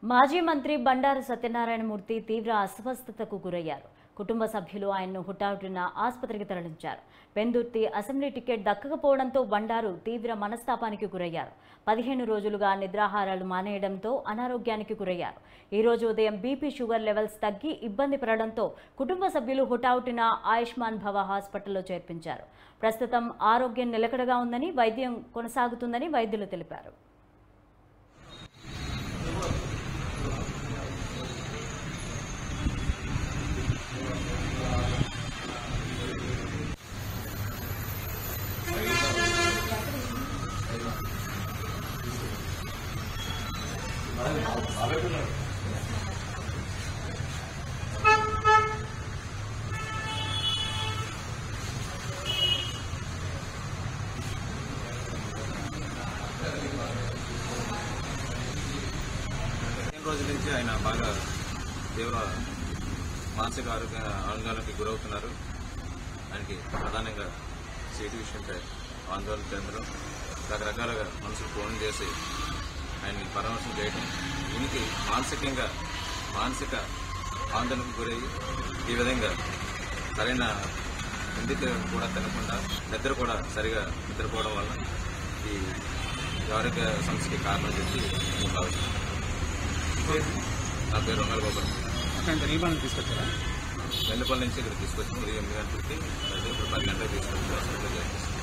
మాజీ మంత్రి బండారు సత్యనారాయణమూర్తి తీవ్ర అస్వస్థతకు గురయ్యారు. కుటుంబ సభ్యులు ఆయన్ను హుటాహుటిన ఆసుపత్రికి తరలించారు. పెందుర్తి అసెంబ్లీ టికెట్ దక్కకపోవడంతో బండారు తీవ్ర మనస్తాపానికి గురయ్యారు. 15 రోజులుగా నిద్రాహారాలు మానేయడంతో అనారోగ్యానికి గురయ్యారు. ఈ రోజు ఉదయం బీపీ షుగర్ లెవెల్స్ తగ్గి ఇబ్బంది పడడంతో కుటుంబ సభ్యులు హుటాహుటిన ఆయుష్మాన్ భవ హాస్పిటల్లో చేర్పించారు. ప్రస్తుతం ఆరోగ్యం నిలకడగా ఉందని, వైద్యం కొనసాగుతుందని వైద్యులు తెలిపారు. రోజుల నుంచి ఆయన బాగా తీవ్ర మానసిక ఆందోళనకి గురవుతున్నారు. ఆయనకి ప్రధానంగా సీటు విషయంపై ఆందోళన చెందడం, రకరకాలుగా మనుషులు ఫోన్ చేసి ఆయన్ని పరామర్శం చేయడం, దీనికి మానసిక ఆందోళనకు గురయ్యి ఈ విధంగా సరైన ఎందుకు కూడా తినకుండా నిద్ర కూడా సరిగా నిద్రపోవడం వల్ల ఈ ఆరోగ్య సమస్యకి కారణం చెప్పి భావిస్తున్నాను. నా పేరు రంగాల బాబు. తీసుకొచ్చారా? వెండపల్లి నుంచి ఇక్కడ తీసుకొచ్చి ఉదయం 8 గంటలకి, ఇప్పుడు 10 గంటలకు తీసుకొచ్చి హాస్పిటల్లో జాయిన్ చేస్తాను.